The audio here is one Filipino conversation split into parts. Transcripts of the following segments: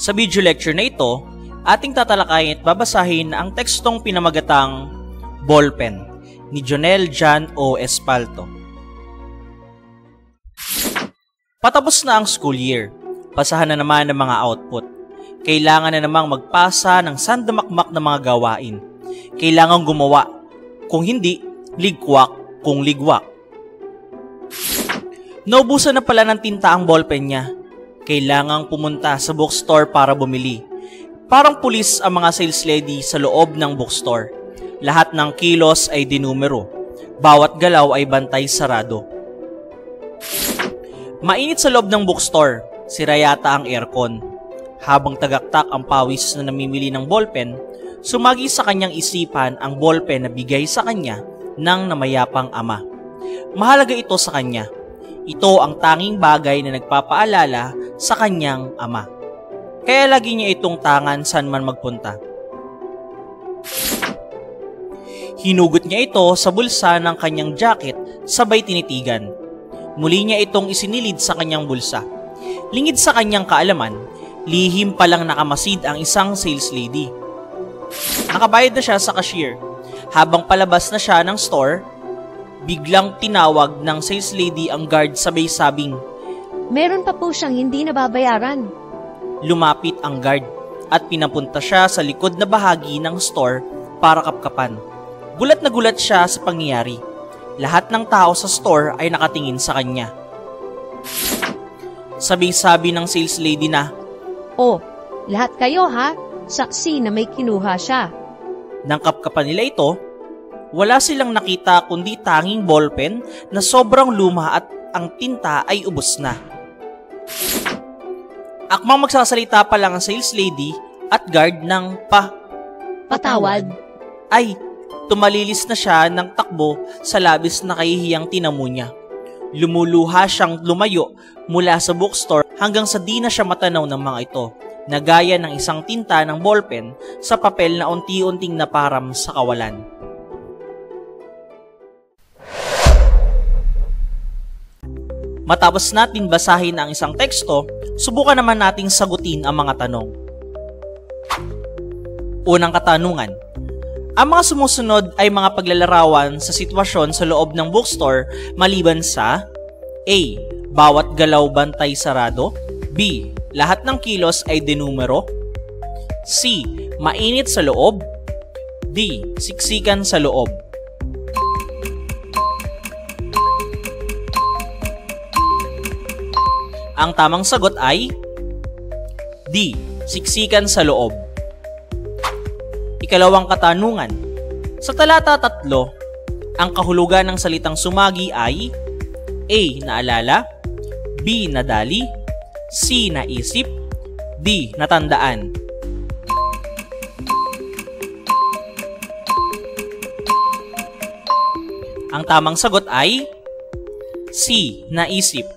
Sa video lecture na ito, ating tatalakayin at babasahin ang tekstong pinamagatang Ballpen ni Jonel Jan O. Espalto. Patapos na ang school year, pasahan na naman ng mga output. Kailangan na namang magpasa ng sandamakmak na mga gawain. Kailangan gumawa, kung hindi, ligwak kung ligwak. Naubusan na pala ng tinta ang ballpen niya. Kailangang pumunta sa bookstore para bumili. Parang pulis ang mga sales lady sa loob ng bookstore. Lahat ng kilos ay dinumero. Bawat galaw ay bantay sarado. Mainit sa loob ng bookstore. Sira yata ang aircon. Habang tagaktak ang pawis na namimili ng ballpen, sumagi sa kanyang isipan ang ballpen na bigay sa kanya ng namayapang ama. Mahalaga ito sa kanya. Ito ang tanging bagay na nagpapaalala sa kanyang ama. Kaya lagi niya itong tangan saan man magpunta. Hinugot niya ito sa bulsa ng kanyang jacket sabay tinitigan. Muli niya itong isinilid sa kanyang bulsa. Lingid sa kanyang kaalaman, lihim palang nakamasid ang isang sales lady. Nakabayad na siya sa cashier. Habang palabas na siya ng store, biglang tinawag ng sales lady ang guard sabay sabing, "Meron pa po siyang hindi nababayaran." Lumapit ang guard at pinapunta siya sa likod na bahagi ng store para kapkapan. Gulat na gulat siya sa pangyayari. Lahat ng tao sa store ay nakatingin sa kanya. Sabay-sabi ng sales lady na, "Oh, lahat kayo ha? Saksi na may kinuha siya." Nang kapkapan nila ito, wala silang nakita kundi tanging ballpen na sobrang luma at ang tinta ay ubos na. Akmang magsasalita pa lang ang sales lady at guard ng patawad, ay tumalilis na siya ng takbo sa labis na kahihiyang tinamo niya. Lumuluha siyang lumayo mula sa bookstore hanggang sa di na siya matanaw ng mga ito, na gaya ng isang tinta ng ballpen sa papel na unti-unting naparam sa kawalan. Matapos natin basahin ang isang teksto, subukan naman nating sagutin ang mga tanong. Unang katanungan. Ang mga sumusunod ay mga paglalarawan sa sitwasyon sa loob ng bookstore maliban sa A. Bawat galaw bantay sarado. B. Lahat ng kilos ay dinumero. C. Mainit sa loob. D. Siksikan sa loob. Ang tamang sagot ay D. Siksikan sa loob. Ikalawang katanungan. Sa talata 3, ang kahulugan ng salitang sumagi ay A. Naalala, B. Nadali, C. Naisip, D. Natandaan. Ang tamang sagot ay C. Naisip.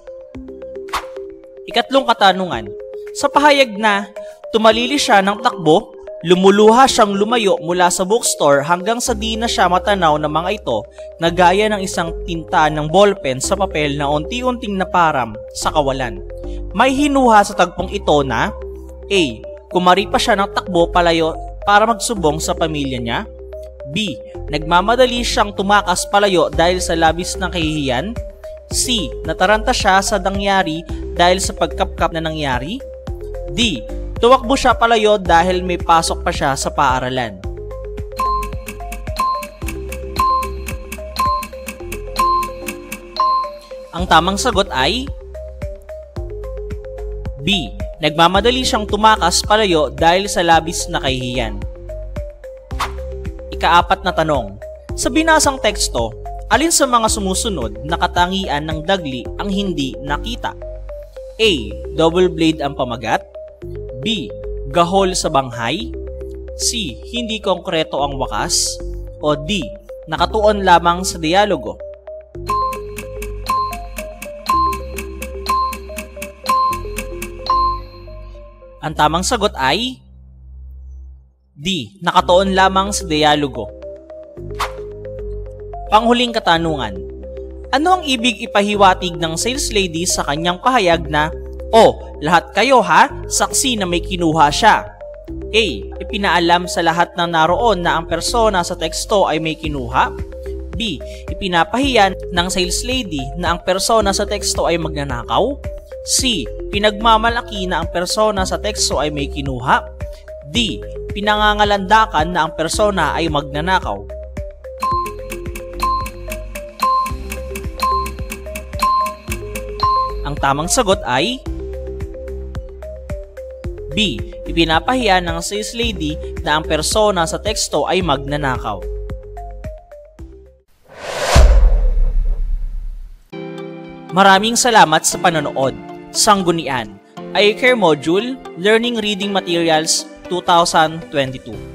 Ikatlong katanungan. Sa pahayag na tumalili siya ng takbo, lumuluha siyang lumayo mula sa bookstore hanggang sa di na siya matanaw ng mga ito na gaya ng isang tinta ng ballpen sa papel na unti-unting naparam sa kawalan. May hinuha sa tagpong ito na A. Kumari pa siya ng takbo palayo para magsubong sa pamilya niya. B. Nagmamadali siyang tumakas palayo dahil sa labis ng kahihiyan. C. Nataranta siya sa nangyari dahil sa pagkapkap na nangyari. D. Tumakbo siya palayo dahil may pasok pa siya sa paaralan. Ang tamang sagot ay B. Nagmamadali siyang tumakas palayo dahil sa labis na kahihiyan. Ikaapat na tanong. Sa binasang teksto, alin sa mga sumusunod na katangian ng dagli ang hindi nakita? A. Double blade ang pamagat. B. Gahol sa banghay. C. Hindi konkreto ang wakas. O D. Nakatuon lamang sa dialogo. Ang tamang sagot ay D. Nakatuon lamang sa dialogo. Panghuling katanungan. Ano ang ibig ipahiwatig ng sales lady sa kanyang pahayag na O, lahat kayo ha, saksi na may kinuha siya. A. Ipinaalam sa lahat ng naroon na ang persona sa teksto ay may kinuha. B. Ipinapahiyan ng sales lady na ang persona sa teksto ay magnanakaw. C. Pinagmamalaki na ang persona sa teksto ay may kinuha. D. Pinangangalandakan na ang persona ay magnanakaw. Ang tamang sagot ay B. Ipinapahiya ng sales lady na ang persona sa teksto ay magnanakaw. Maraming salamat sa panonood. Sanggunian, iCare Module, Learning Reading Materials 2022.